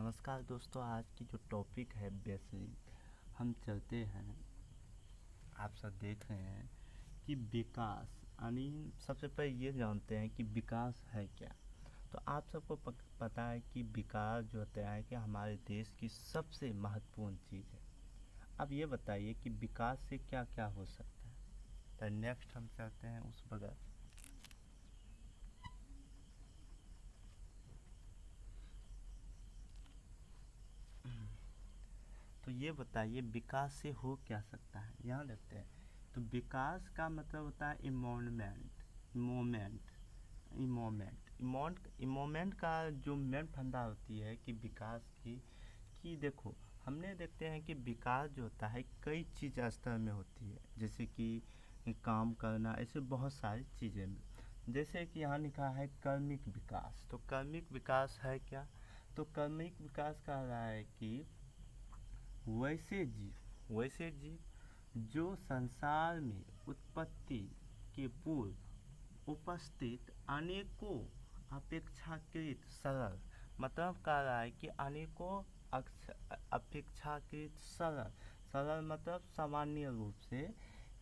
नमस्कार दोस्तों, आज की जो टॉपिक है बेसिक हम चलते हैं। आप सब देख रहे हैं कि विकास यानी सबसे पहले ये जानते हैं कि विकास है क्या। तो आप सबको पता है कि विकास जो होता है कि हमारे देश की सबसे महत्वपूर्ण चीज़ है। अब ये बताइए कि विकास से क्या क्या हो सकता है। तो नेक्स्ट हम चलते हैं उस बगैर। तो ये बताइए विकास से हो क्या सकता है, यहाँ देखते हैं। तो विकास का मतलब होता है इमोमेंट का जो मेन फंडा होती है कि विकास की कि देखो, हमने देखते हैं कि विकास जो होता है कई चीज़ स्तर में होती है, जैसे कि काम करना, ऐसे बहुत सारी चीज़ें में। जैसे कि यहाँ लिखा है कर्मिक विकास। तो कर्मिक विकास है क्या? तो कर्मिक विकास कह रहा है कि वैसे जीव जो संसार में उत्पत्ति के पूर्व उपस्थित अनेकों अपेक्षाकृत सरल, मतलब कह रहा है कि अनेकों अपेक्षाकृत सरल मतलब सामान्य रूप से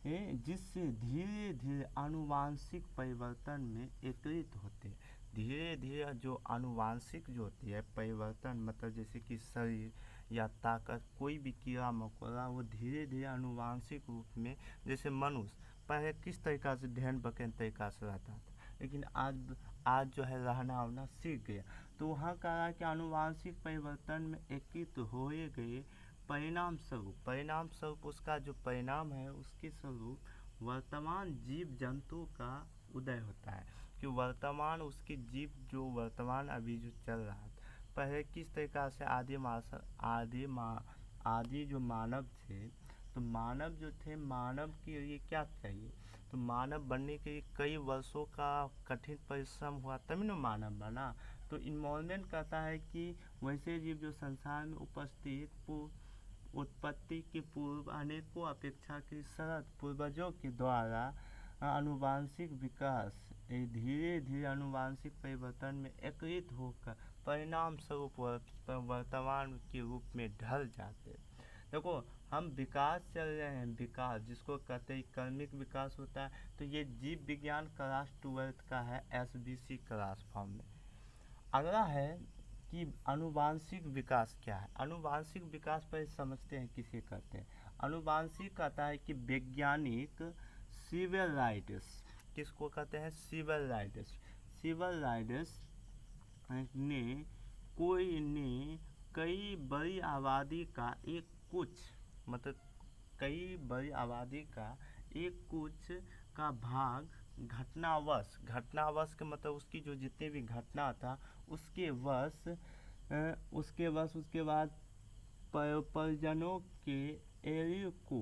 जिससे धीरे धीरे आनुवांशिक परिवर्तन में एकीकृत होते हैं। धीरे धीरे जो आनुवांशिक जो होती है परिवर्तन, मतलब जैसे कि शरीर या ताकत, कोई भी कीड़ा मकोड़ा, वो धीरे धीरे आनुवांशिक रूप में, जैसे मनुष्य पहले किस तरीक़ा से ढेन बकेन तरीक़ा से रहता था, लेकिन आज जो है रहना वहना सीख गया। तो वहाँ कहा कि आनुवांशिक परिवर्तन में एकीकृत हो गए परिणाम स्वरूप उसका जो परिणाम है उसके स्वरूप वर्तमान जीव जंतु का उदय होता है। कि वर्तमान उसके जीव जो वर्तमान अभी जो चल रहा है, पहले किस तरीक़ा से आदि जो मानव थे, तो मानव जो थे, मानव के लिए क्या चाहिए? तो मानव बनने के लिए कई वर्षों का कठिन परिश्रम हुआ तभी ना मानव बना। तो इन्वॉल्वमेंट कहता है कि वैसे जीव जो संसार में उपस्थित उत्पत्ति के पूर्व अनेकों अपेक्षाकृत सरल पूर्वजों के द्वारा आनुवांशिक विकास धीरे धीरे आनुवांशिक परिवर्तन में एकीकृत होकर परिणाम स्वरूप वर्तमान के रूप में ढल जाते। देखो, हम विकास चल रहे हैं, विकास जिसको कहते हैं कर्मिक विकास होता है। तो ये जीव विज्ञान क्लास 12 का है, SBC क्लास फॉर्म में। अगला है कि आनुवांशिक विकास क्या है। आनुवांशिक विकास पर समझते हैं किसे कहते हैं। आनुवांशिक कहता है कि वैज्ञानिक सिविल राइट्स, किसको कहते हैं? सिविल राइट्स ने कई बड़ी आबादी का कई बड़ी आबादी का एक कुछ का भाग घटनावश के मतलब उसकी जो जितने भी घटना था उसके बाद परिजनों के एरियो को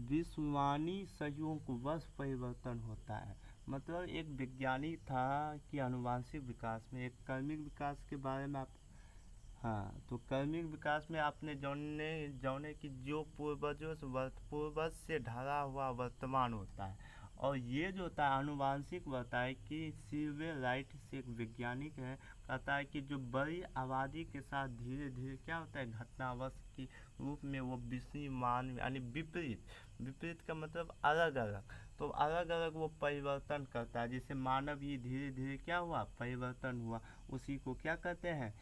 विश्ववाणी सहयोग वश परिवर्तन होता है। मतलब एक वैज्ञानिक था कि आनुवांशिक विकास में एक कर्मिक विकास के बारे में आप, हाँ, तो कर्मिक विकास में आपने जौने की जो पूर्वज से ढला हुआ वर्तमान होता है। और ये जो होता है आनुवांशिक होता है कि सिविल राइट से एक वैज्ञानिक है, कहता है कि जो बड़ी आबादी के साथ धीरे धीरे क्या होता है घटनावश के रूप में वो विषयमान यानी विपरीत का मतलब अलग अलग, तो अलग अलग वो परिवर्तन करता है। जैसे मानव ये धीरे धीरे क्या हुआ परिवर्तन हुआ, उसी को क्या कहते हैं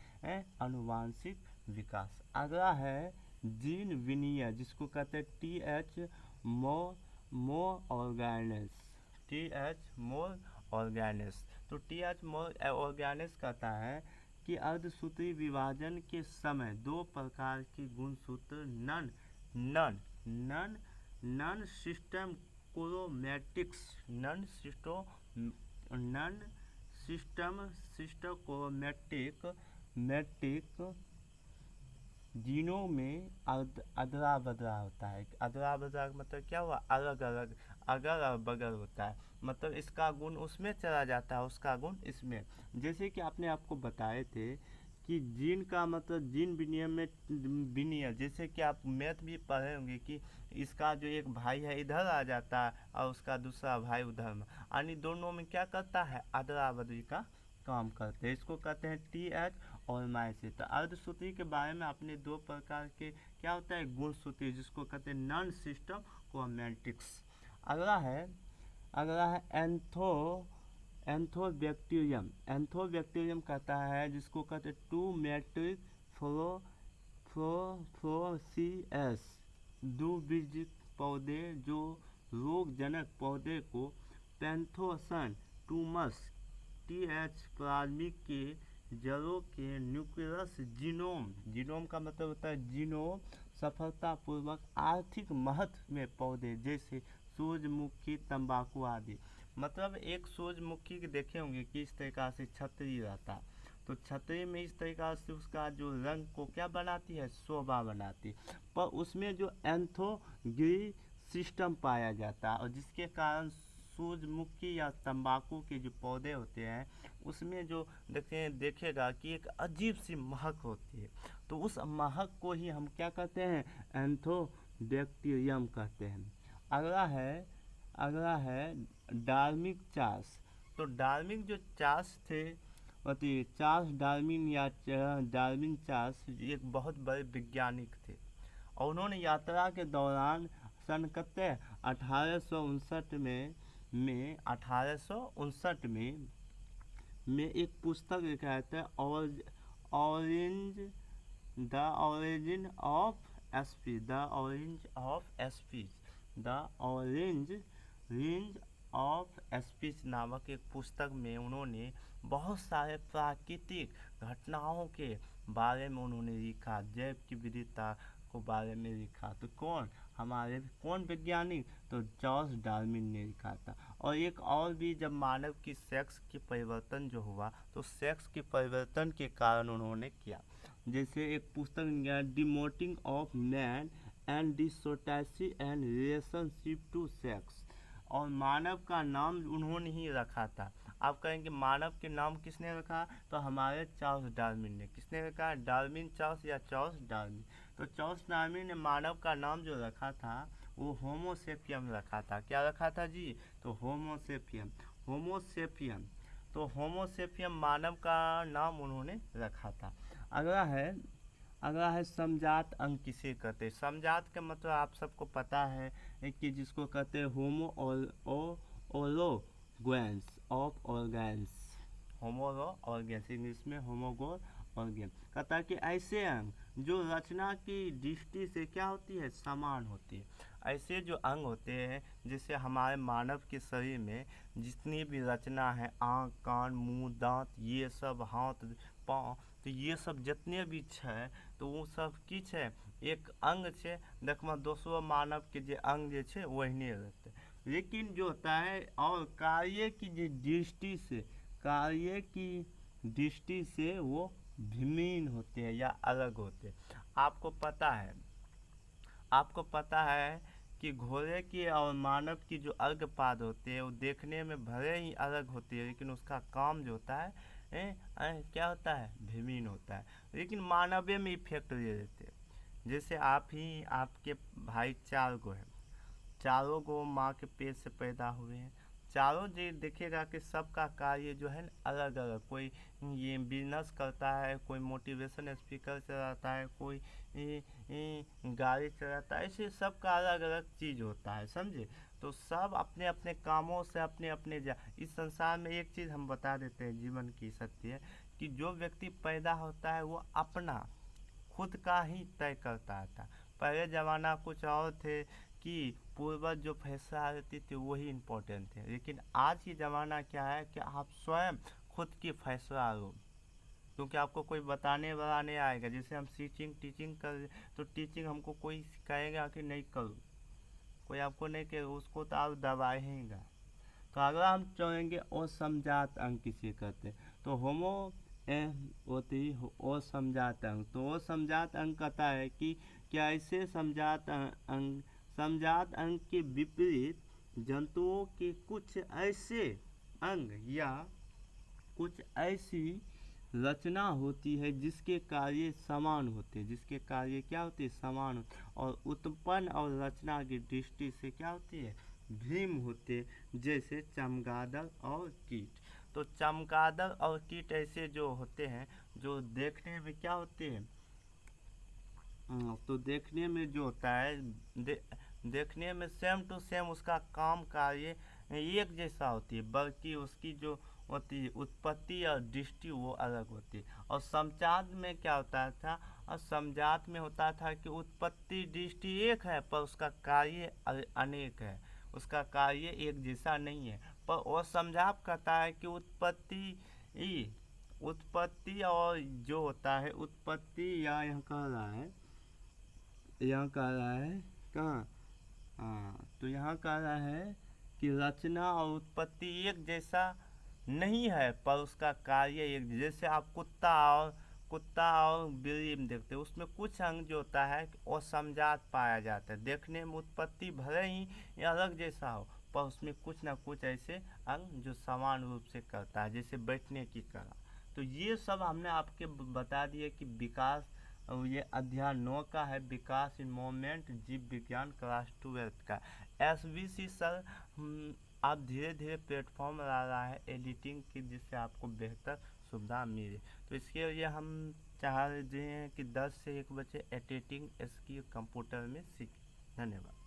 आनुवांशिक विकास। अगला है जीन विनियर, जिसको कहते हैं TH मोर तो TH मोर कहता है कि अर्धसूत्री विभाजन के समय दो प्रकार के गुणसूत्र नन सिस्टम क्रोमैटिक जीनों में अदला बदला होता है। अदला बदला मतलब क्या हुआ? अलग अलग अगल बगल होता है, मतलब इसका गुण उसमें चला जाता है, उसका गुण इसमें। जैसे कि आपने आपको बताए थे कि जीन का मतलब जीन विनियम, जैसे कि आप मैथ भी पढ़े होंगे कि इसका जो एक भाई है इधर आ जाता है और उसका दूसरा भाई उधर में, यानी दोनों में क्या करता है अदला बदली का काम करते हैं, इसको कहते हैं TH और माइसे। तो अर्धसूत्री के बारे में अपने दो प्रकार के क्या होता है, गुणसूत्री, जिसको कहते हैं नॉन सिस्टम क्रोमैटिक्स। अगला है एंथोबैक्टीरियम। एंथोबैक्टीरियम कहता है जिसको कहते हैं टू मैट्रिक फ्लोरोसियस, द्विबीजक पौधे जो रोगजनक पौधे को पैंथोसन टूमस TH प्राथमिक के जड़ों के न्यूक्लियस जीनोम का मतलब होता है जीनोम सफलतापूर्वक आर्थिक महत्व में पौधे जैसे सूरजमुखी, तंबाकू आदि। मतलब एक सूरजमुखी के देखे होंगे कि इस तरीका से छतरी रहता है, तो छतरी में इस तरीका से उसका जो रंग को क्या बनाती है, शोभा बनाती, पर उसमें जो एंथोग्री सिस्टम पाया जाता है, और जिसके कारण सूरजमुखी या तंबाकू के जो पौधे होते हैं उसमें जो देखेगा कि एक अजीब सी महक होती है, तो उस महक को ही हम क्या कहते हैं, एंथोबैक्टीरियम कहते हैं। अगला है डार्विन चार्ल्स। तो डार्विन जो चार्ल्स थे, चार्ल्स डार्विन या डार्विन चार्ल्स एक बहुत बड़े वैज्ञानिक थे, और उन्होंने यात्रा के दौरान सन 1859 में एक पुस्तक लिखा था, द ऑरिजिन ऑफ स्पीच नामक एक पुस्तक में उन्होंने बहुत सारे प्राकृतिक घटनाओं के बारे में उन्होंने लिखा, जैव की विविधता को बारे में लिखा। तो कौन वैज्ञानिक, तो चार्ल्स डार्विन ने लिखा था। और एक और भी, जब मानव की सेक्स की परिवर्तन जो हुआ, तो सेक्स के परिवर्तन के कारण उन्होंने किया, जैसे एक पुस्तक demoting of man and the society and relationship to sex, और मानव का नाम उन्होंने ही रखा था। आप कहेंगे मानव के नाम किसने रखा, तो हमारे चार्ल्स डार्विन ने। किसने रखा, डार्विन चार्ल्स या चार्ल्स डार्विन। तो चार्ल्स डार्विन ने मानव का नाम जो रखा था वो होमोसेपियन रखा था। क्या रखा था जी, तो होमोसेपियन। तो होमोसेपियन मानव का नाम उन्होंने रखा था। अगला है समजात अंग किसे कहते हैं। समजात का मतलब आप सबको पता है कि जिसको कहते हैं होमो ऑर्गेन्स ऑफ ऑर्गेन्स, इंग्लिश में होमोगोर ऑर्गेन। कहता है कि ऐसे अंग जो रचना की दृष्टि से क्या होती है, समान होती है। ऐसे जो अंग होते हैं, जैसे हमारे मानव के शरीर में जितनी भी रचना है, आँख, कान, मुंह, दांत, ये सब, हाथ, पाँव, तो ये सब जितने भी है, तो वो सब की है, एक अंग है। देखो दोस्तों, मानव के जो अंग जे है वही रहते, लेकिन जो होता है और कार्य की दृष्टि से वो भिन्न होते हैं या अलग होते हैं। आपको पता है कि घोड़े की और मानव की जो अर्घपाद होते हैं वो देखने में भले ही अलग होती है, लेकिन उसका काम जो होता है क्या होता है, भिन्न होता है, लेकिन मानवीय में इफेक्ट दे देते हैं। जैसे आपके भाई 4 गो है, चारों गो माँ के पेट से पैदा हुए हैं, चारों जो देखेगा कि सबका कार्य जो है अलग अलग, कोई ये बिजनेस करता है, कोई मोटिवेशन स्पीकर चलाता है, कोई गाड़ी चलाता है, ऐसे सबका अलग अलग चीज़ होता है, समझे। तो सब अपने अपने कामों से अपने इस संसार में एक चीज़ हम बता देते हैं, जीवन की सत्य है कि जो व्यक्ति पैदा होता है वो अपना खुद का ही तय करता था। पहले ज़माना कुछ और थे कि पूर्वज जो फैसला लेती थी वही इम्पोर्टेंट थे, लेकिन आज की ज़माना क्या है कि आप स्वयं खुद की फैसला लो, क्योंकि आपको कोई बताने वाला नहीं आएगा। जैसे हम टीचिंग कर, तो टीचिंग हमको कोई कहेगा कि नहीं करो, कोई आपको नहीं कहे, उसको तो आप दबाएगा। तो अगला हम चलेंगे असमजात अंग किसे कहते हैं, तो होती असमजात अंग। तो असमजात अंग कहता है कि क्या ऐसे समजात अंग के विपरीत जंतुओं के कुछ ऐसे अंग या कुछ ऐसी रचना होती है जिसके कार्य समान होते हैं, जिसके कार्य क्या होते हैं, समान होते, और उत्पन्न और रचना की दृष्टि से क्या होती है, भिन्न होते, जैसे चमगादड़ और कीट। तो चमगादड़ और कीट ऐसे जो होते हैं जो देखने में क्या होते हैं, तो देखने में जो होता है देखने में सेम टू सेम उसका काम कार्य एक जैसा होती है, बल्कि उसकी जो होती है उत्पत्ति और दृष्टि वो अलग होती है। और समजात में क्या होता था, और समजात में होता था कि उत्पत्ति दृष्टि एक है पर उसका कार्य अनेक है, उसका कार्य एक जैसा नहीं है। पर वो समझाप कहता है कि उत्पत्ति और जो होता है उत्पत्ति या यहाँ कह रहा है, यहाँ कह रहा है कहाँ, हाँ तो यहाँ कह रहा है कि रचना और उत्पत्ति एक जैसा नहीं है पर उसका कार्य एक, जैसे आप कुत्ता और बिल्ली में देखते हैं, उसमें कुछ अंग जो होता है वो समजात पाया जाता है, देखने में उत्पत्ति भले ही अलग जैसा हो पर उसमें कुछ ना कुछ ऐसे अंग जो समान रूप से करता है, जैसे बैठने की कला। तो ये सब हमने आपके बता दिए कि विकास, और ये अध्याय 9 का है, विकास इन मूवमेंट जीव विज्ञान क्लास 12 का। SVC सर आप धीरे धीरे प्लेटफॉर्म ला रहा है एडिटिंग की, जिससे आपको बेहतर सुविधा मिले। तो इसके लिए हम चाह रहे हैं कि 10 से 1 बजे एडिटिंग इसकी कंप्यूटर में सीखें। धन्यवाद।